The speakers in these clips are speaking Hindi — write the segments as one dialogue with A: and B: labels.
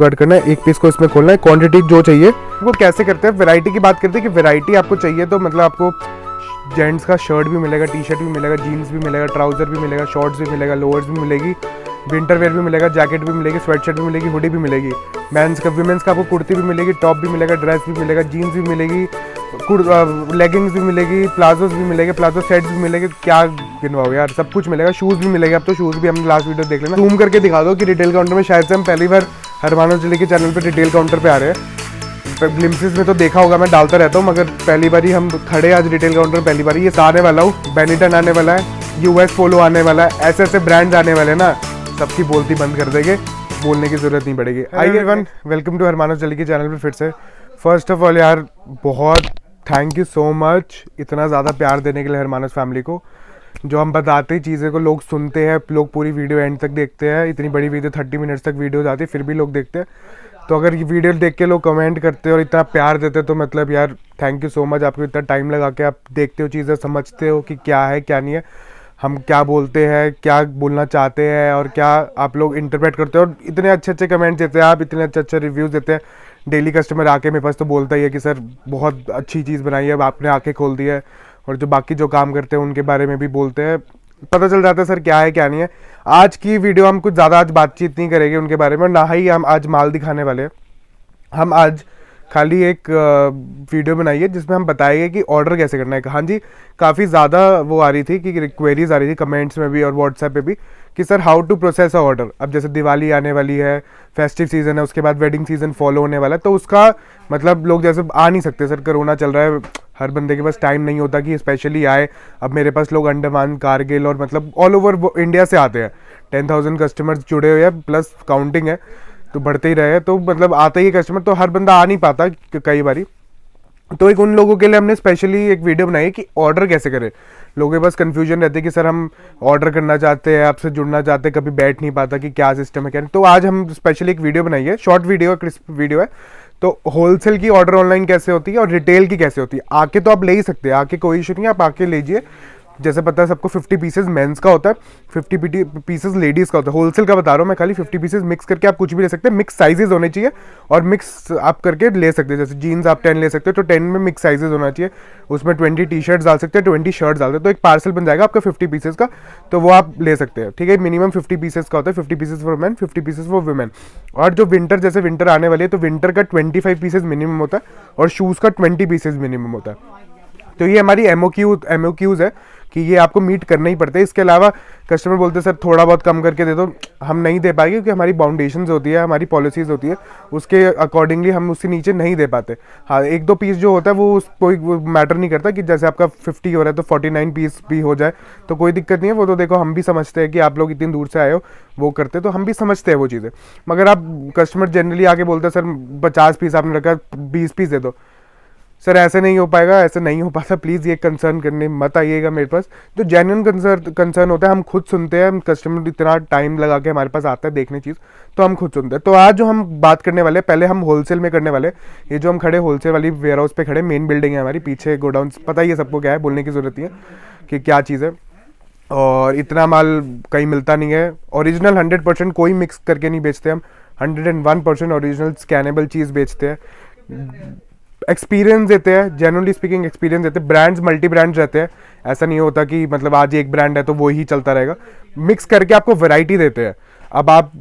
A: कट करना है, एक पीस को इसमें खोलना है, क्वांटिटी जो चाहिए वो कैसे करते हैं। वैरायटी की बात करते हैं कि वैरायटी आपको चाहिए तो मतलब आपको जेंट्स का शर्ट भी मिलेगा, टी शर्ट भी मिलेगा, जीन्स भी मिलेगा, ट्राउजर भी मिलेगा, शॉर्ट्स भी मिलेगा, लोअर्स भी मिलेगी, विंटर वेयर भी मिलेगा, जैकेट भी मिलेगी, स्वेट शर्ट भी मिलेगी, हुडी भी मिलेगी, मेंस का विमेंस का आपको कुर्ती भी मिलेगी, टॉप भी मिलेगा, ड्रेस भी मिलेगा, जीन्स भी मिलेगी, लेगिंग्स भी मिलेगी, प्लाजोस भी मिलेंगे, प्लाजो सेट्स भी मिलेंगे, क्या गिनवाओ यार, सब कुछ मिलेगा। शूज़ भी मिलेगा, अब तो शूज़ भी हमने लास्ट वीडियो देख लेना। जूम करके दिखा दो कि रिटेल काउंटर में शायद से हम पहली बार हरमानव जिले के चैनल पर रिटेल काउंटर पे आ रहे हैं। ग्लिम्पसेस में तो देखा होगा, मैं डालता रहता हूँ, मगर पहली बार ही हम खड़े आज रिटेल काउंटर पहली बार। ये आने वाला हूँ, बेनिटन आने वाला है, यूएस पोलो आने वाला है, ऐसे ऐसे ब्रांड्स आने वाले हैं ना, सबकी बोलती बंद कर देंगे, बोलने की जरूरत नहीं पड़ेगी। हाय एवरीवन, वेलकम टू हरमानव जिले के चैनल पे फिर से। फर्स्ट ऑफ ऑल यार बहुत थैंक यू सो मच इतना ज़्यादा प्यार देने के लिए हरमानव फैमिली को। जो हम बताते हैं चीज़ें को लोग सुनते हैं, लोग पूरी वीडियो एंड तक देखते हैं। इतनी बड़ी वीडियो 30 मिनट्स तक वीडियो जाती है फिर भी लोग देखते हैं। तो अगर ये वीडियो देख के लोग कमेंट करते हो और इतना प्यार देते तो मतलब यार थैंक यू सो मच। आपको इतना टाइम लगा के आप देखते हो, चीज़ें समझते हो कि क्या है क्या नहीं है, हम क्या बोलते हैं, क्या बोलना चाहते हैं और क्या आप लोग इंटरप्रेट करते हो। और इतने अच्छे अच्छे कमेंट्स देते हैं आप, इतने अच्छे अच्छे रिव्यूज़ देते हैं। डेली कस्टमर आके मेरे पास तो बोलता ही है कि सर बहुत अच्छी चीज़ बनाई है, अब आपने आंखें खोल दी है। और जो बाकी जो काम करते हैं उनके बारे में भी बोलते हैं, पता चल जाता है सर क्या है क्या नहीं है। आज की वीडियो हम कुछ ज़्यादा आज बातचीत नहीं करेंगे उनके बारे में, और ना ही हम आज माल दिखाने वाले हैं। हम आज खाली एक वीडियो बनाई है जिसमें हम बताएंगे कि ऑर्डर कैसे करना है। हाँ जी, काफ़ी ज़्यादा वो आ रही थी कि क्वेरीज आ रही थी कमेंट्स में भी और व्हाट्सएप पे भी कि sir how to process a order. अब जैसे दिवाली आने वाली है, फेस्टिव सीज़न है, उसके बाद वेडिंग सीज़न फॉलो होने वाला है, तो उसका मतलब लोग जैसे आ नहीं सकते, सर कोरोना चल रहा है, हर बंदे के पास टाइम नहीं होता कि स्पेशली आए। अब मेरे पास लोग अंडमान, कारगिल और मतलब ऑल ओवर इंडिया से आते हैं। 10,000 कस्टमर्स जुड़े हुए हैं, प्लस काउंटिंग है, तो बढ़ते ही रहे, तो मतलब आते ही कस्टमर, तो हर बंदा आ नहीं पाता कई बारी। तो एक उन लोगों के लिए हमने स्पेशली एक वीडियो बनाई कि ऑर्डर कैसे करें। लोगों के पास कंफ्यूजन रहती है कि सर हम ऑर्डर करना चाहते हैं, आपसे जुड़ना चाहते हैं, कभी बैठ नहीं पाता कि क्या सिस्टम है क्या नहीं। तो आज हम स्पेशली एक वीडियो बनाई है, शॉर्ट वीडियो, क्रिस्प वीडियो है। तो होलसेल की ऑर्डर ऑनलाइन कैसे होती है और रिटेल की कैसे होती है। आके तो आप ले ही सकते हैं, आके कोई इशू नहीं है, आप आके लीजिए। जैसे पता है सबको 50 पीसेस मेंस का होता है, 50 पीसेस लेडीज़ का होता है। होलसेल का बता रहा हूँ मैं, खाली 50 पीसेस मिक्स करके आप कुछ भी ले सकते हैं। मिक्स साइजेस होने चाहिए और मिक्स आप करके ले सकते हैं। जैसे जीन्स आप 10 ले सकते हो तो 10 में मिक्स साइजेस होना चाहिए। उसमें 20 टी शर्ट्स डाल सकते हैं, 20 शर्ट्स डालते हैं, तो एक पार्सल बन जाएगा आपका 50 पीसेस का। तो वो आप ले सकते हैं, ठीक है। मिनिमम 50 पीसेस का होता है, 50 pieces for man, 50 pieces for women. और जो विंटर, जैसे विंटर आने वाली है तो विंटर का 25 पीसेस मिनिमम होता है और शूज़ का 20 पीसेस मिनिमम होता है। तो ये हमारी एमओक्यूज़ है कि ये आपको मीट करना ही पड़ता है। इसके अलावा कस्टमर बोलते हैं सर थोड़ा बहुत कम करके दे दो, हम नहीं दे पाएंगे क्योंकि हमारी बाउंडेशंस होती है, हमारी पॉलिसीज़ होती है, उसके अकॉर्डिंगली हम उससे नीचे नहीं दे पाते। हाँ, एक दो पीस जो होता है वो कोई मैटर नहीं करता कि जैसे आपका 50 हो रहा है तो 49 पीस भी हो जाए तो कोई दिक्कत नहीं है। वो तो देखो हम भी समझते हैं कि आप लोग इतनी दूर से आए हो, वो करते तो हम भी समझते हैं वो चीज़ें। मगर आप कस्टमर जनरली आके बोलते हैं सर 50 पीस आपने रखा, 20 पीस दे दो। सर ऐसे नहीं हो पाएगा, ऐसे नहीं हो पाता, प्लीज़ ये कंसर्न करने मत आइएगा मेरे पास। जो जेन्युइन कंसर्न होता है हम खुद सुनते हैं। हम कस्टमर इतना टाइम लगा के हमारे पास आता है देखने चीज़, तो हम खुद सुनते हैं। तो आज जो हम बात करने वाले हैं, पहले हम होलसेल में करने वाले। ये जो हम खड़े होलसेल वाली वेयर हाउस पे खड़े, मेन बिल्डिंग है हमारी, पीछे गोडाउन, पता ही है सबको क्या है, बोलने की ज़रूरत नहीं है कि क्या चीज़ है। और इतना माल कहीं मिलता नहीं है। ओरिजिनल 100% कोई मिक्स करके नहीं बेचते हम, 101% ओरिजिनल स्कैनेबल चीज़ बेचते हैं। एक्सपीरियंस देते हैं, जनरली स्पीकिंग एक्सपीरियंस देते हैं। ब्रांड्स मल्टी ब्रांड्स रहते हैं, ऐसा नहीं होता कि मतलब आज एक ब्रांड है तो वो ही चलता रहेगा। मिक्स करके आपको वैरायटी देते हैं। अब आप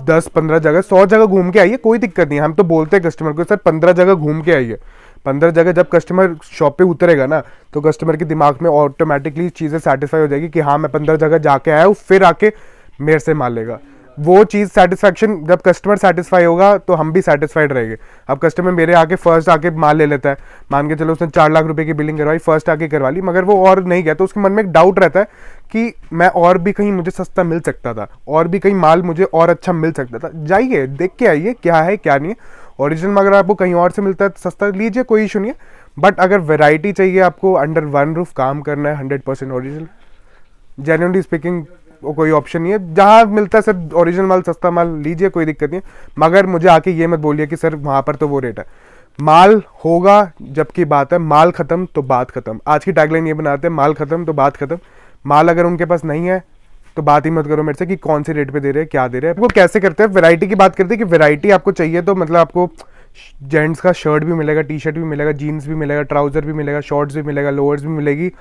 A: 10-15 जगह, 100 जगह घूम के आइए, कोई दिक्कत नहीं। हम तो बोलते हैं कस्टमर को सर 15 जगह घूम के आइए। 15 जगह जब कस्टमर शॉप पे उतरेगा ना तो कस्टमर के दिमाग में ऑटोमेटिकली चीज़ें सेटिस्फाई हो जाएगी कि हाँ मैं 15 जगह जाके आया हूँ, फिर आके मेरे से माल लेगा। वो चीज़ सेटिस्फैक्शन, जब कस्टमर सेटिस्फाई होगा तो हम भी सेटिस्फाइड रहेंगे। अब कस्टमर मेरे आके फर्स्ट आके माल ले लेता है, मान के चलो उसने 4 लाख रुपए की बिलिंग करवाई, फर्स्ट आके करवा ली, मगर वो और नहीं गया तो उसके मन में एक डाउट रहता है कि मैं और भी कहीं मुझे सस्ता मिल सकता था, और भी कहीं माल मुझे और अच्छा मिल सकता था। जाइए देख के आइए क्या है क्या नहीं है। ओरिजिनल अगर आपको कहीं और से मिलता है तो सस्ता लीजिए, कोई इशू नहीं है। बट अगर वेराइटी चाहिए आपको, अंडर वन रूफ काम करना है, 100% ओरिजिनल, जेन्युइनली स्पीकिंग वो कोई ऑप्शन नहीं है। जहाँ मिलता है सर ओरिजिनल माल, सस्ता माल लीजिए, कोई दिक्कत नहीं है। मगर मुझे आके ये मत बोलिए कि सर वहाँ पर तो वो रेट है। माल होगा जबकि बात है, माल खत्म तो बात खत्म। आज की टैगलाइन ये बनाते हैं, माल खत्म तो बात खत्म। माल अगर उनके पास नहीं है तो बात ही मत करो मेरे से कि कौन से रेट पे दे रहे हैं, क्या दे रहे हैं। वो कैसे करते हैं, वैरायटी की बात करते हैं कि वैरायटी आपको चाहिए तो मतलब आपको जेंट्स का शर्ट भी मिलेगा, टी शर्ट भी मिलेगा, जीन्स भी मिलेगा, ट्राउजर भी मिलेगा, शॉर्ट्स भी मिलेगा, लोअर्स भी मिलेगी,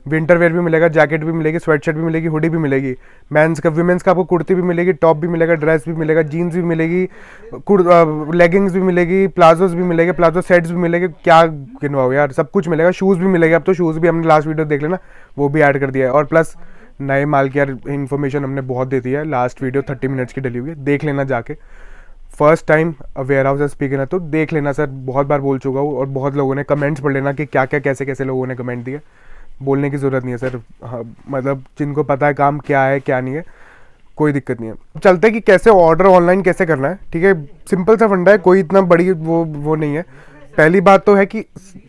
A: विंटर वेयर भी मिलेगा, जैकेट भी मिलेगी, स्वेटशर्ट भी मिलेगी, हुडी भी मिलेगी, मेंस का विमेंस का आपको कुर्ती भी मिलेगी, टॉप भी मिलेगा, ड्रेस भी मिलेगा, जीन्स भी मिलेगी, लेगिंग्स भी मिलेगी, प्लाजोस भी मिलेंगे, प्लाजो सेट्स भी मिलेंगे, क्या गिनवाओ यार, सब कुछ मिलेगा। शूज़ भी मिलेगा, अब तो शूज़ भी हमने लास्ट वीडियो देख लेना, वो भी ऐड कर दिया है। और प्लस नए माल की यार इन्फॉर्मेशन हमने बहुत दे दी है, लास्ट वीडियो 30 मिनट्स की डली हुई है, देख लेना जाके। First time warehouse speaker है तो देख लेना सर, बहुत बार बोल चुका हूँ और बहुत लोगों ने कमेंट्स पढ़ लेना कि क्या क्या कैसे कैसे लोगों ने कमेंट दिए। बोलने की ज़रूरत नहीं है सर, हाँ, मतलब जिनको पता है काम क्या है क्या नहीं है, कोई दिक्कत नहीं है। चलते कि कैसे ऑर्डर ऑनलाइन कैसे करना है, ठीक है। सिंपल सा फंडा है, कोई इतना बड़ी वो नहीं है। पहली बात तो है कि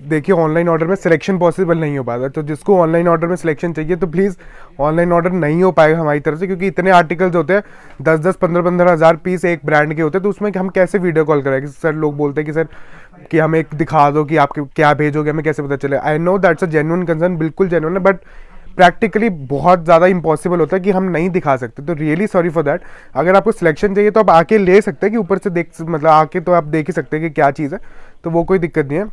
A: देखिए ऑनलाइन ऑर्डर में सिलेक्शन पॉसिबल नहीं हो पाता, तो जिसको ऑनलाइन ऑर्डर में सिलेक्शन चाहिए तो प्लीज़ ऑनलाइन ऑर्डर नहीं हो पाएगा हमारी तरफ से, क्योंकि इतने आर्टिकल्स होते हैं, 10-10, 15-15 हज़ार पीस एक ब्रांड के होते हैं, तो उसमें हम कैसे वीडियो कॉल करेंगे। सर लोग बोलते हैं कि सर कि हमें एक दिखा दो कि आप क्या भेजोगे, हमें कैसे पता चले। I know that's a genuine concern, बिल्कुल जेन्युइन है, बट प्रैक्टिकली बहुत ज़्यादा इंपॉसिबल होता है कि हम नहीं दिखा सकते, तो रियली सॉरी फॉर दैट। अगर आपको सिलेक्शन चाहिए तो आप आके ले सकते हैं, कि ऊपर से देख मतलब आके तो आप देख ही सकते हैं कि क्या चीज़ है, तो वो कोई दिक्कत नहीं है।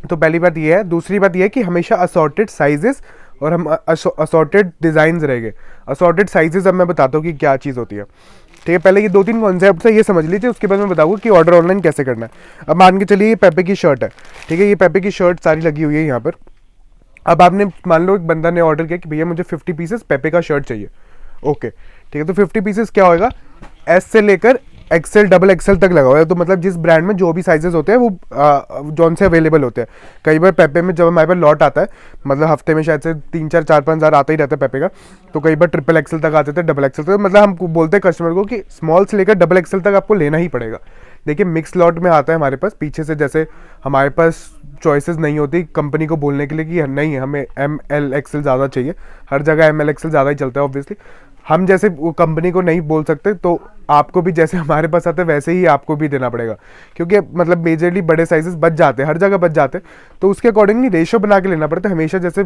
A: तो पहली बात ये है। दूसरी बात ये है कि हमेशा असॉर्टेड साइजेस और हम असॉर्टेड डिज़ाइंस रहेंगे। असॉर्टेड साइजेस अब मैं बताता हूँ कि क्या चीज़ होती है, ठीक है। पहले ये 2-3 कॉन्सेप्ट है, ये समझ लीजिए, उसके बाद मैं बताऊँगा कि ऑर्डर ऑनलाइन कैसे करना है। अब मान के चलिए ये पेपे की शर्ट है, ठीक है, ये पेपे की शर्ट सारी लगी हुई है यहाँ पर। अब आपने मान लो एक बंदा ने ऑर्डर किया कि भैया मुझे 50 पीसेस पेपे का शर्ट चाहिए, ओके ठीक है। तो 50 पीसेस क्या होएगा, एस से लेकर एक्सेल डबल एक्सेल तक लगा हुआ है, तो मतलब जिस ब्रांड में जो भी साइजेस होते हैं वो जौन से अवेलेबल होते हैं। कई बार पेपे में जब हमारे पास लॉट आता है, मतलब हफ्ते में शायद से 3-4-4-5 हज़ार आता ही रहता है पेपे का, तो कई बार ट्रिपल एक्सेल तक आते थे, डबल एक्सेल तक, मतलब हम बोलते हैं कस्टमर को कि स्मॉल से लेकर डबल एक्सेल तक आपको लेना ही पड़ेगा। देखिए मिक्स लॉट में आता है हमारे पास पीछे से, जैसे हमारे पास चॉइसेस नहीं होती कंपनी को बोलने के लिए कि नहीं हमें ML XL ज़्यादा चाहिए, हर जगह ML XL ज़्यादा ही चलता है ऑब्वियसली। हम जैसे वो कंपनी को नहीं बोल सकते, तो आपको भी जैसे हमारे पास आते हैं वैसे ही आपको भी देना पड़ेगा, क्योंकि मतलब मेजरली बड़े साइजेस बच जाते हैं, हर जगह बच जाते हैं, तो उसके अकॉर्डिंगली रेशो बना के लेना पड़ता है हमेशा। जैसे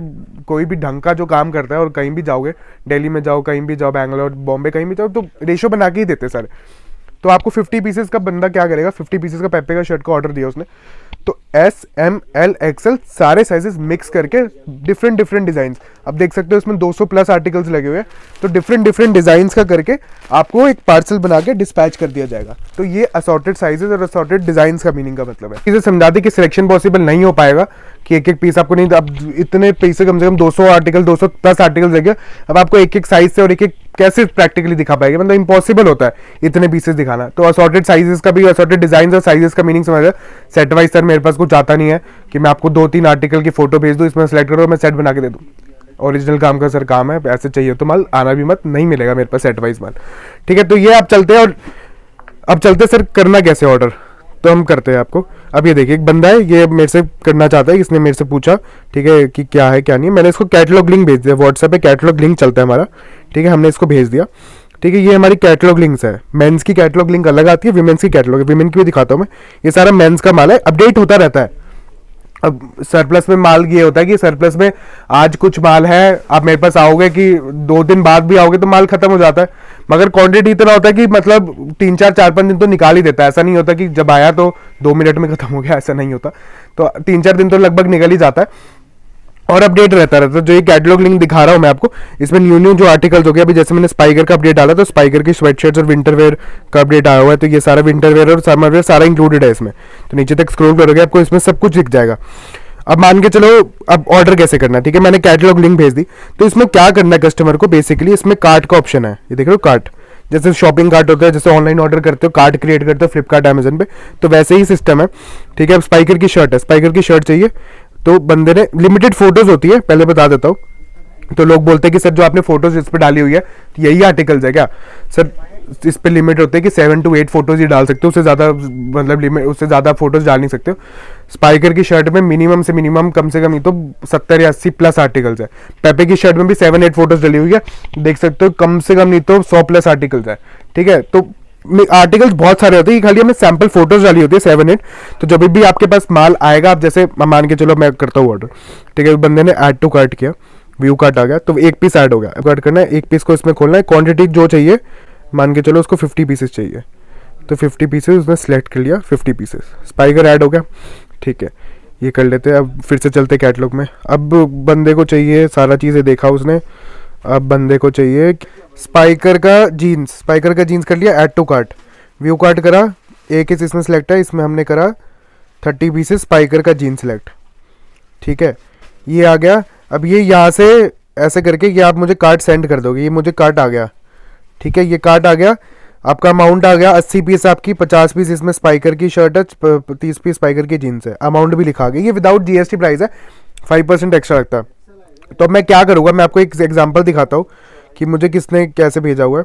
A: कोई भी ढंग का जो काम करता है, और कहीं भी जाओगे, दिल्ली में जाओ, कहीं भी जाओ, बैंगलोर, बॉम्बे, कहीं भी जाओ, तो रेशो बना के ही देते सारे। तो आपको 50 पीसेस का बंदा क्या करेगा, 50 पीसेस का पेपे का शर्ट का ऑर्डर दिया उसने, तो S, M, L, XL सारे साइजेस मिक्स करके डिफरेंट डिज़ाइंस, अब देख सकते हो इसमें 200 प्लस आर्टिकल्स लगे हुए हैं, तो डिफरेंट डिज़ाइंस का करके आपको एक पार्सल बना के डिस्पैच कर दिया जाएगा। तो ये असॉर्टेड साइजेस और असॉर्टेड डिज़ाइंस का मीनिंग का मतलब है। इसे समझा दें कि सिलेक्शन पॉसिबल नहीं हो पाएगा, कि एक पीस आपको नहीं, अब इतने पीस कम से कम 200 आर्टिकल, 200 प्लस आर्टिकल्स लगे, अब आपको एक साइज से और एक कैसे प्रैक्टिकली दिखा पाएंगे, मतलब इंपॉसिबल होता है इतने पीसेस दिखाना। तो असॉर्टेड साइजेस का भी, असॉर्टेड डिजाइन और साइजेस का मीनिंग समझ, सेट वाइज सर मेरे पास कुछ आता नहीं है कि मैं आपको 2-3 आर्टिकल की फोटो भेज दूँ, इसमें सेलेक्ट करो मैं सेट बना के दे दूँ। ओरिजिनल काम का सर काम है, ऐसे चाहिए तो माल आना भी मत, नहीं मिलेगा मेरे पास सेट वाइज माल, ठीक है। तो ये आप चलते हैं, और अब चलते सर करना कैसे ऑर्डर, तो हम करते हैं आपको। अब ये देखिए एक बंदा है, ये मेरे से करना चाहता है, इसने मेरे से पूछा, ठीक है, कि क्या है क्या नहीं है। मैंने इसको कैटलॉग लिंक भेज दिया, व्हाट्सएप पे कैटलॉग लिंक चलता है हमारा, ठीक है, हमने इसको भेज दिया, ठीक है। ये हमारी कैटलॉग लिंक्स है, मेंस की कैटलॉग लिंक अलग आती है, विमेंस की कैटलॉग है, विमेन की भी दिखाता हूँ मैं। ये सारा मेंस का माल है, अपडेट होता रहता है। अब सरप्लस में माल ये होता है कि सरप्लस में आज कुछ माल है, आप मेरे पास आओगे कि 2 दिन बाद भी आओगे तो माल खत्म हो जाता है, मगर क्वांटिटी इतना होता है कि मतलब 3-4-4-5 दिन तो निकाल ही देता है। ऐसा नहीं होता कि जब आया तो 2 मिनट में खत्म हो गया, ऐसा नहीं होता, तो 3-4 दिन तो लगभग निकल ही जाता है, और अपडेट रहता है। जो ये कैटलॉग लिंक दिखा रहा हूँ मैं आपको, इसमें न्यू जो आर्टिकल्स हो गया, अभी जैसे मैंने स्पाइकर का अपडेट डाला, तो स्पाइकर की स्वेटशर्ट्स और विंटर वेयर का अपडेट आया हुआ है, तो ये सारा विंटर वेयर और समर वेयर सारा इंक्लूडेड है इसमें। तो नीचे तक स्क्रॉल करोगे आपको इसमें सब कुछ दिख जाएगा। अब मान के चलो अब ऑर्डर कैसे करना है, ठीक है, मैंने कैटलॉग लिंक भेज दी, तो इसमें क्या करना है कस्टमर को, बेसिकली इसमें कार्ट का ऑप्शन है, ये देख रहे हो कार्ट, जैसे शॉपिंग कार्ट होता है, जैसे ऑनलाइन ऑर्डर करते हो कार्ट क्रिएट करते हो फ्लिपकार्ट अमेजन पे, तो वैसे ही सिस्टम है, ठीक है। अब स्पाइकर की शर्ट है, स्पाइकर की शर्ट चाहिए, तो बंदे ने लिमिटेड फोटोज होती है, पहले बता देता हूँ। तो लोग बोलते हैं कि सर जो आपने फोटोज इस पर डाली हुई है यही आर्टिकल्स है क्या, सर इस पे लिमिट होते हैं कि 7 to 8 फोटोज ही डाल सकते हो, उससे ज़्यादा मतलब लिमिट, उससे ज़्यादा फोटोज डाल नहीं सकते हो। स्पाइकर की शर्ट में मिनिमम से मिनिमम कम से कम नहीं तो 70 या 80 प्लस आर्टिकल्स है। पेपे की शर्ट में भी 7-8 फोटोज डली हुई है, देख सकते हो, कम से कम नहीं तो 100 प्लस आर्टिकल्स है, ठीक है। तो आर्टिकल्स बहुत सारे होते हैं, खाली हमें सैंपल फोटोज डाली होती है 7-8। तो जब भी आपके पास माल आएगा, आप जैसे मान के चलो मैं करता हूँ ऑर्डर, ठीक है, बंदे ने ऐड टू कार्ट किया, व्यू कार्ट आ गया, तो एक पीस ऐड हो गया। कट करना है, एक पीस को इसमें खोलना है, क्वांटिटी जो चाहिए मान के चलो उसको 50 पीसेस चाहिए, तो 50 पीसेस उसने सेलेक्ट कर लिया, 50 पीसेस स्पाइकर ऐड हो गया। ठीक है, ये कर लेते हैं। अब फिर से चलते कैटलॉग में। अब बंदे को चाहिए, सारा चीज़ें देखा उसने, अब बंदे को चाहिए स्पाइकर का जीन्स कर लिया, add to cart, view cart करा, एक इस इसमें सेलेक्ट है, इसमें हमने करा 30 पीसेस स्पाइकर का जीन्स सेलेक्ट। ठीक है, ये आ गया। अब ये यहाँ से ऐसे करके ये आप मुझे कार्ट सेंड कर दोगे, ये मुझे कार्ट आ गया। ठीक है, ये कार्ट आ गया, आपका अमाउंट आ गया 80 पीस आपकी, 50 पीस इसमें स्पाइकर की शर्ट है, 30 पीस स्पाइकर की जीन्स है, अमाउंट भी लिखा गया। ये विदाउट जीएसटी प्राइस है, 5% एक्स्ट्रा लगता है। तो मैं क्या करूँगा, मैं आपको एक एग्जांपल दिखाता हूँ कि मुझे किसने कैसे भेजा हुआ है।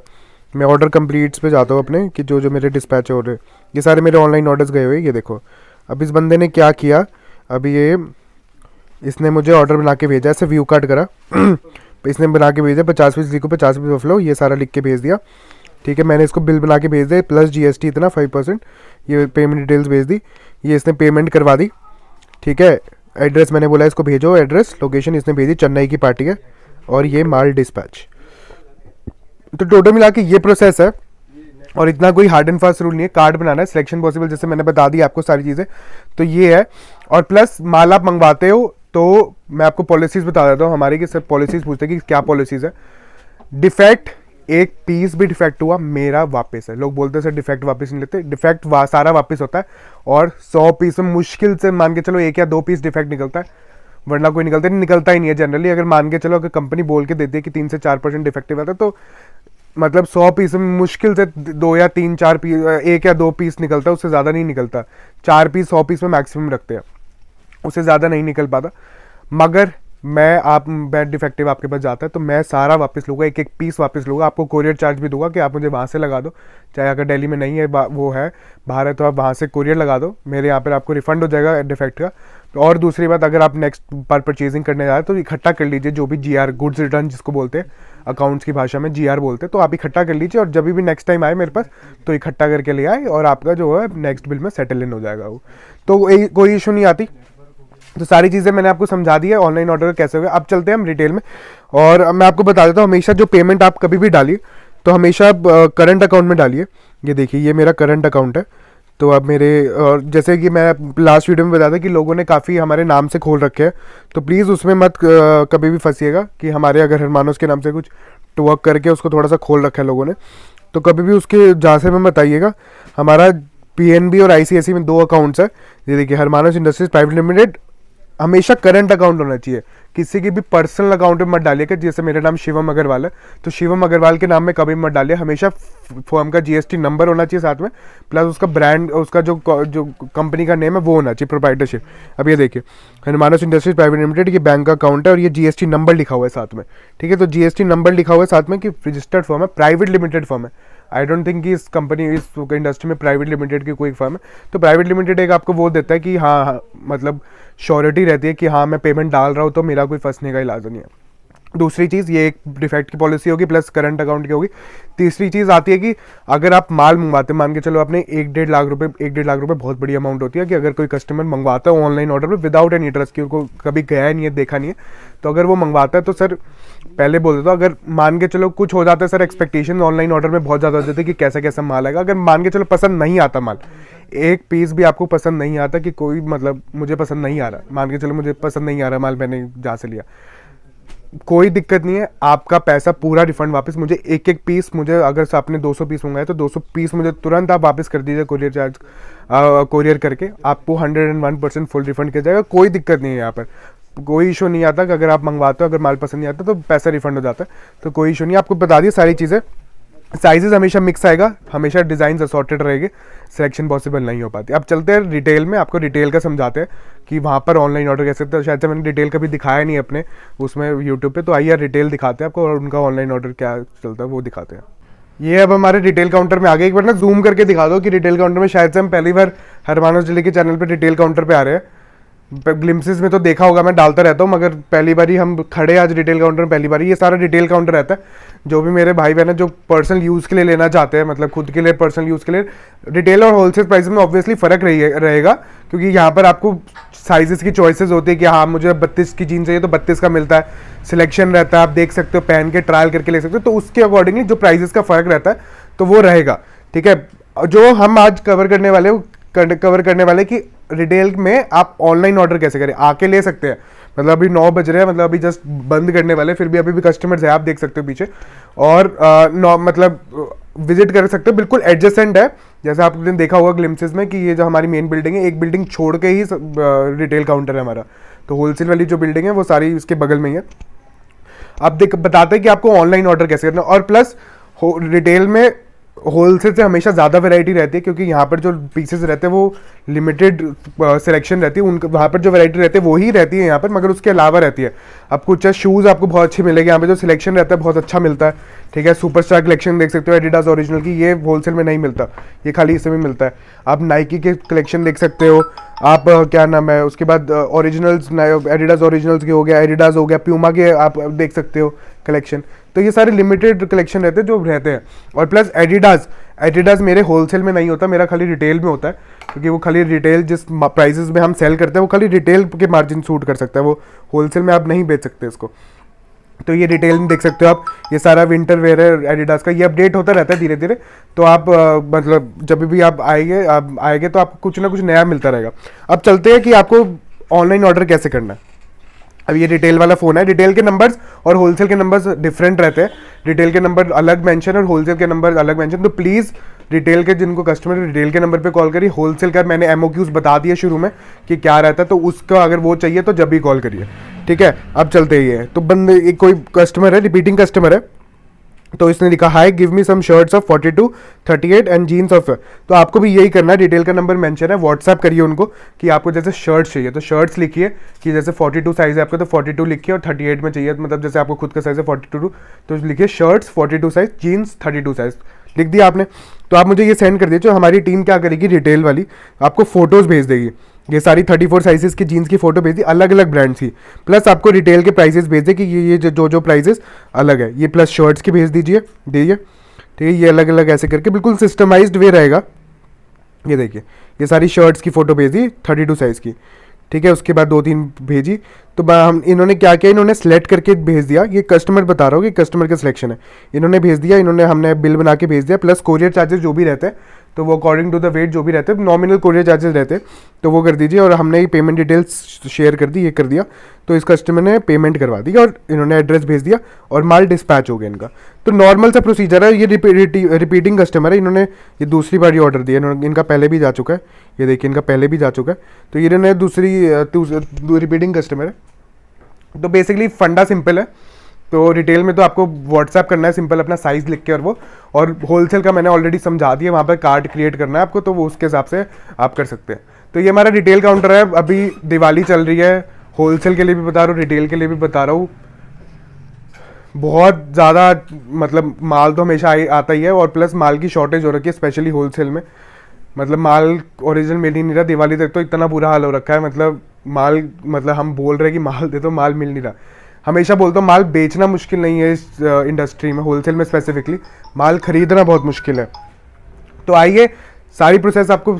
A: मैं ऑर्डर कंप्लीट्स पे जाता हूँ अपने, कि जो जो मेरे डिस्पैच हो रहे, ये सारे मेरे ऑनलाइन ऑर्डर्स गए हुए, ये देखो। अब इस बंदे ने क्या किया, अभी ये इसने मुझे ऑर्डर बना के भेजा, ऐसे व्यू कार्ट करा इसने बना के भेजा 50 पीस लिखो, 50 पीस बफलो, ये सारा लिख के भेज दिया। ठीक है, मैंने इसको बिल बना के भेज दिया, प्लस जीएसटी इतना 5%, ये पेमेंट डिटेल्स भेज दी, ये इसने पेमेंट करवा दी। ठीक है, एड्रेस मैंने बोला इसको भेजो, एड्रेस लोकेशन इसने भेजी, चेन्नई की पार्टी है, और ये माल डिस्पैच। तो टोटल मिला के ये प्रोसेस है, और इतना कोई हार्ड एंड फास्ट रूल नहीं है। कार्ड बनाना है, सिलेक्शन पॉसिबल, जैसे मैंने बता दी आपको सारी चीज़ें, तो ये है। और प्लस माल आप मंगवाते हो तो मैं आपको पॉलिसीज़ बता देता हूँ हमारी, कि सब पॉलिसीज़ पूछते हैं कि क्या पॉलिसीज़ है। डिफेक्ट, एक पीस भी डिफेक्ट हुआ मेरा वापस है। लोग बोलते हैं सर डिफेक्ट वापस नहीं लेते, डिफेक्ट सारा वापस होता है, और 100 पीस में मुश्किल से मान के चलो 1 या 2 पीस डिफेक्ट निकलता है, वरना कोई निकलता ही नहीं है जनरली। अगर मान के चलो अगर कंपनी बोल के देती है कि 3 से 4% डिफेक्टिव आता है, तो मतलब 100 पीस में मुश्किल से 2 या 3 4 पीस, 1 या 2 पीस निकलता है, उससे ज़्यादा नहीं निकलता। 4 पीस 100 पीस में मैक्सिमम रखते हैं, उससे ज़्यादा नहीं निकल पाता। मगर मैं डिफेक्टिव आपके पास जाता है तो मैं सारा वापस लूँगा, एक एक पीस वापस लूँगा। आपको कोरियर चार्ज भी दूंगा कि आप मुझे वहाँ से लगा दो, चाहे अगर दिल्ली में नहीं है, वो है बाहर है, तो आप वहाँ से कोरियर लगा दो, मेरे यहाँ पर आपको रिफंड हो जाएगा डिफेक्ट का। और दूसरी बात, अगर आप नेक्स्ट पर परचेजिंग करने जा रहे हैं तो इकट्ठा कर लीजिए, जो भी जीआर, गुड्स रिटर्न जिसको बोलते हैं, अकाउंट्स की भाषा में जीआर बोलते हैं, तो आप इकट्ठा कर लीजिए, और जब भी नेक्स्ट टाइम आए मेरे पास तो इकट्ठा करके ले आए, और आपका जो है नेक्स्ट बिल में सेटल इन हो जाएगा वो, तो कोई इशू नहीं आती। तो सारी चीज़ें मैंने आपको समझा दी है ऑनलाइन ऑर्डर कैसे होगा। अब चलते हैं हम रिटेल में, और मैं आपको बता देता हूँ, हमेशा जो पेमेंट आप कभी भी डालिए तो हमेशा करंट अकाउंट में डालिए। ये देखिए, ये मेरा करंट अकाउंट है, तो अब मेरे, और जैसे कि मैं लास्ट वीडियो में बताया था कि लोगों ने काफ़ी हमारे नाम से खोल रखे हैं, तो प्लीज़ उसमें मत कभी भी फंसिएगा कि हमारे अगर हरमानोस के नाम से कुछ टवर्क करके उसको थोड़ा सा खोल रखा है लोगों ने, तो कभी भी उसके जांच में बताइएगा। हमारा पीएनबी और आईसीआईसी में 2 अकाउंट्स है। ये देखिए, हरमानस इंडस्ट्रीज प्राइवेट लिमिटेड, हमेशा करंट अकाउंट होना चाहिए, किसी की भी पर्सनल अकाउंट में मत डालिएगा। जैसे मेरा नाम शिवम अग्रवाल है, तो शिवम अग्रवाल के नाम में कभी मत डालिए, हमेशा फर्म का जीएसटी नंबर होना चाहिए साथ में, प्लस उसका ब्रांड, उसका जो कंपनी का नेम है वो होना चाहिए, प्रोप्राइटरशिप। अब ये देखिए, हरमानस इंडस्ट्रीज प्राइवेट लिमिटेड, ये बैंक का अकाउंट है, और ये जीएसटी नंबर लिखा हुआ है साथ में। ठीक है, तो जीएसटी नंबर लिखा हुआ है साथ में कि रजिस्टर्ड फर्म है, प्राइवेट लिमिटेड फर्म है। आई डोंट थिंक कि इस कंपनी, इस इंडस्ट्री में प्राइवेट लिमिटेड की कोई फर्म है। तो प्राइवेट लिमिटेड एक आपको वो देता है कि हाँ, मतलब श्योरिटी रहती है कि हाँ मैं पेमेंट डाल रहा हूँ तो मेरा कोई फंसने का इलाज नहीं है। दूसरी चीज़, ये एक डिफेक्ट की पॉलिसी होगी, प्लस करंट अकाउंट की होगी। तीसरी चीज़ आती है कि अगर आप माल मंगवाते, मान के चलो आपने 1-1.5 लाख रुपए बहुत बड़ी अमाउंट होती है, कि अगर कोई कस्टमर मंगवाता है ऑनलाइन ऑर्डर पे विदाउट एनी ट्रस्ट, कि उनको कभी गया नहीं है, देखा नहीं है, तो अगर वो मंगवाता है तो सर पहले बोल देता हूँ, अगर मान के चलो कुछ हो जाता है सर, एक्सपेक्टेशन ऑनलाइन ऑर्डर में बहुत ज़्यादा हो जाती है कि कैसा कैसा माल आएगा। अगर मान के चलो पसंद नहीं आता माल, एक पीस भी आपको पसंद नहीं आता, कि कोई मतलब मुझे पसंद नहीं आ रहा, मान के चलो मुझे पसंद नहीं आ रहा माल, मैंने जहाँ से लिया, कोई दिक्कत नहीं है, आपका पैसा पूरा रिफंड वापस। मुझे एक एक पीस, मुझे अगर से आपने 200 पीस मंगाए तो 200 पीस मुझे तुरंत आप वापस कर दीजिए, कोरियर चार्ज कोरियर करके आपको 101% फुल रिफंड किया जाएगा। कोई दिक्कत नहीं है, यहाँ पर कोई इशू नहीं आता कि अगर आप मंगवाते हो, अगर माल पसंद नहीं आता तो पैसा रिफंड हो जाता है, तो कोई इशू नहीं। आपको बता दिए सारी चीज़ें। साइजेस हमेशा मिक्स आएगा, हमेशा डिज़ाइन असॉर्टेड रहेंगे, सिलेक्शन पॉसिबल नहीं हो पाती। अब चलते हैं रिटेल में, आपको रिटेल का समझाते हैं कि वहाँ पर ऑनलाइन ऑर्डर कैसे करते हैं। शायद से मैंने डिटेल कभी दिखाया नहीं अपने उसमें यूट्यूब पे, तो आइए रिटेल दिखाते हैं आपको, और उनका ऑनलाइन ऑर्डर क्या चलता है वो दिखाते हैं। ये अब हमारे रिटेल काउंटर में आ गए। एक बार ना जूम करके दिखा दो कि रिटेल काउंटर में, शायद से हम पहली बार हरमानस जिले के चैनल पर रिटेल काउंटर पर आ रहे हैं। ग्लिम्सिस में तो देखा होगा, मैं डालता रहता हूँ, मगर पहली बारी हम खड़े आज रिटेल काउंटर में, पहली बारी। ये सारा रिटेल काउंटर रहता है, जो भी मेरे भाई बहन है जो पर्सनल यूज़ के लिए लेना चाहते हैं, मतलब खुद के लिए पर्सनल यूज़ के लिए, रिटेल और होलसेल प्राइस में ऑब्वियसली फ़र्क रहेगा, क्योंकि यहाँ पर आपको साइजेस की चॉइसेस होती है कि हाँ मुझे 32 की जीन चाहिए तो 32 का मिलता है, सिलेक्शन रहता है, आप देख सकते हो, पहन के ट्रायल करके ले सकते हो, तो उसके अकॉर्डिंगली जो प्राइजेस का फ़र्क रहता है तो वो रहेगा, ठीक है। जो हम आज कवर करने वाले कि रिटेल में आप ऑनलाइन ऑर्डर कैसे करें, आके ले सकते हैं, मतलब अभी 9 बज रहे हैं, मतलब अभी जस्ट बंद करने वाले, फिर भी अभी भी कस्टमर्स है, आप देख सकते हो पीछे, और मतलब विजिट कर सकते हो, बिल्कुल एडजेसेंट है, जैसे आपने देखा होगा ग्लिम्सेस में कि ये जो हमारी मेन बिल्डिंग है, एक बिल्डिंग छोड़ के ही रिटेल काउंटर है हमारा, तो होलसेल वाली जो बिल्डिंग है वो सारी इसके बगल में ही है। आप बताते हैं कि आपको ऑनलाइन ऑर्डर कैसे करना, और प्लस रिटेल में होलसेल से हमेशा ज़्यादा वैरायटी रहती है, क्योंकि यहाँ पर जो पीसेस रहते हैं वो लिमिटेड सिलेक्शन रहती है, उनका वहाँ पर जो वैरायटी रहती है वही रहती है यहाँ पर, मगर उसके अलावा रहती है। आपको चाहे शूज़ आपको बहुत अच्छे मिलेंगे, यहाँ पे जो सिलेक्शन रहता है बहुत अच्छा मिलता है, ठीक है। सुपरस्टार कलेक्शन देख सकते हो, एडिडास ओरिजिनल की, ये होलसेल में नहीं मिलता, ये खाली इसमें मिलता है। आप नाइकी के कलेक्शन देख सकते हो, आप क्या नाम है, उसके बाद ओरिजिनल्स, एडिडास ओरिजिनल्स के हो गया, एडिडास हो गया, प्यूमा के आप देख सकते हो कलेक्शन, तो ये सारे लिमिटेड कलेक्शन रहते हैं जो रहते हैं। और प्लस एडिडास मेरे होलसेल में नहीं होता, मेरा खाली रिटेल में होता है, क्योंकि वो खाली रिटेल जिस प्राइसेस में हम सेल करते हैं वो खाली रिटेल के मार्जिन सूट कर सकता है, वो होलसेल में आप नहीं बेच सकते इसको। तो ये डिटेल में देख सकते हो आप, ये सारा विंटर वेयर है एडिडास का, ये अपडेट होता रहता है धीरे धीरे, तो आप मतलब जब भी आप आएंगे तो आपको कुछ ना कुछ नया मिलता रहेगा। अब चलते हैं कि आपको ऑनलाइन ऑर्डर कैसे करना है। अब ये रिटेल वाला फ़ोन है, रिटेल के नंबर्स और होलसेल के नंबर्स डिफरेंट रहते हैं, रिटेल के नंबर अलग मेंशन और होलसेल के नंबर अलग मेंशन, तो प्लीज़ रिटेल के जिनको कस्टमर रिटेल के नंबर पे कॉल करिए, होलसेल का मैंने एमओक्यूज बता दिया शुरू में कि क्या रहता है, तो उसका अगर वो चाहिए तो जब भी कॉल करिए, ठीक है। अब चलते ही है, तो बंदे एक कोई कस्टमर है, रिपीटिंग कस्टमर है, तो इसने लिखा hi give me some shirts of 42, 38 and jeans of, तो आपको भी यही करना है, डिटेल का नंबर मेंशन है, व्हाट्सएप करिए उनको कि आपको जैसे शर्ट्स चाहिए तो शर्ट्स लिखिए कि जैसे 42 साइज है आपका तो 42 लिखिए, और 38 में चाहिए मतलब जैसे आपको खुद का साइज है 42 तो लिखिए शर्ट्स 42 साइज, जीन्स 32 साइज, लिख दिया आपने। तो आप मुझे ये सेंड कर दीजिए, जो हमारी टीम क्या करेगी रिटेल वाली आपको फोटोज़ भेज देगी, ये सारी 34 साइजेस की जीन्स की फोटो भेज दी अलग अलग ब्रांड्स की, प्लस आपको रिटेल के प्राइसेस भेज दे कि ये जो प्राइसेस अलग है, ये प्लस शर्ट्स की भेज दीजिए ठीक है, ये अलग अलग ऐसे करके बिल्कुल सिस्टमाइज्ड वे रहेगा। ये देखिए ये सारी शर्ट्स की फ़ोटो भेज दी 32 साइज़ की, ठीक है। उसके बाद 2-3 भेजी, तो हम इन्होंने क्या किया, इन्होंने सेलेक्ट करके भेज दिया, ये कस्टमर बता रहा हूँ कि कस्टमर का सिलेक्शन है, इन्होंने भेज दिया, हमने बिल बना के भेज दिया, प्लस कोरियर चार्जेस जो भी रहते हैं तो वो अकॉर्डिंग टू द वेट जो भी रहते हैं, नॉमिनल कोरियर चार्जेस रहते हैं, तो वो कर दीजिए। और हमने ये पेमेंट डिटेल्स शेयर कर दी, ये कर दिया, तो इस कस्टमर ने पेमेंट करवा दी और इन्होंने एड्रेस भेज दिया और माल डिस्पैच हो गया इनका। तो नॉर्मल सा प्रोसीजर है, ये रिपीटिंग कस्टमर है, इन्होंने ये दूसरी बार ऑर्डर दिया, इनका पहले भी जा चुका है, ये देखिए इनका पहले भी जा चुका है, तो इन्होंने दूसरी रिपीटिंग कस्टमर है। तो बेसिकली फंडा सिंपल है, तो रिटेल में तो आपको व्हाट्सएप करना है सिंपल अपना साइज़ लिख के, और होलसेल का मैंने ऑलरेडी समझा दिया, वहाँ पर कार्ड क्रिएट करना है आपको, तो वो उसके हिसाब से आप कर सकते हैं। तो ये हमारा रिटेल काउंटर है, अभी दिवाली चल रही है, होलसेल के लिए भी बता रहा हूँ, रिटेल के लिए भी बता रहा हूँ, बहुत ज़्यादा मतलब माल तो हमेशा आता ही है, और प्लस माल की शॉर्टेज हो रखी है स्पेशली होलसेल में, मतलब माल ओरिजिनल मिल ही नहीं रहा, दिवाली तक तो इतना बुरा हाल हो रखा है, मतलब हम बोल रहे हैं कि माल दे, तो माल मिल नहीं रहा। हमेशा बोलता हूँ माल बेचना मुश्किल नहीं है इस इंडस्ट्री में, होलसेल में स्पेसिफिकली माल खरीदना बहुत मुश्किल है। तो आइए सारी प्रोसेस आपको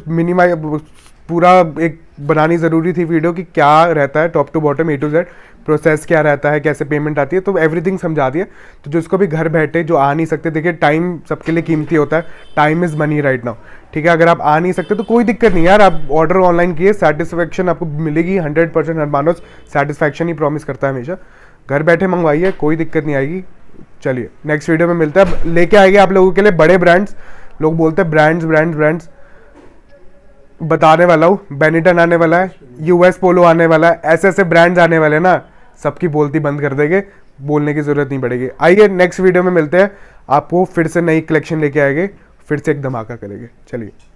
A: पूरा एक बनानी ज़रूरी थी वीडियो कि क्या रहता है top to bottom A to Z process, क्या रहता है, कैसे पेमेंट आती है, तो एवरीथिंग समझा दिया। तो जिसको भी घर बैठे जो आ नहीं सकते, देखिए टाइम सबके लिए कीमती होता है, time is money right now, ठीक है। अगर आप आ नहीं सकते तो कोई दिक्कत नहीं यार, आप ऑर्डर ऑनलाइन किए, सेटिस्फेक्शन आपको मिलेगी 100%, मानो सेटिस्फैक्शन ही प्रॉमिस करता है हमेशा, घर बैठे मंगवाइए, कोई दिक्कत नहीं आएगी। चलिए नेक्स्ट वीडियो में मिलता है, अब लेके आएंगे आप लोगों के लिए बड़े ब्रांड्स, लोग बोलते हैं ब्रांड्स बताने वाला हूँ, बेनिटन आने वाला है, US पोलो आने वाला है, ऐसे ब्रांड्स आने वाले हैं ना, सबकी बोलती बंद कर देंगे, बोलने की ज़रूरत नहीं पड़ेगी। आइए नेक्स्ट वीडियो में मिलते हैं, आपको फिर से नई कलेक्शन लेके आएंगे, फिर से एक धमाका करेंगे। चलिए।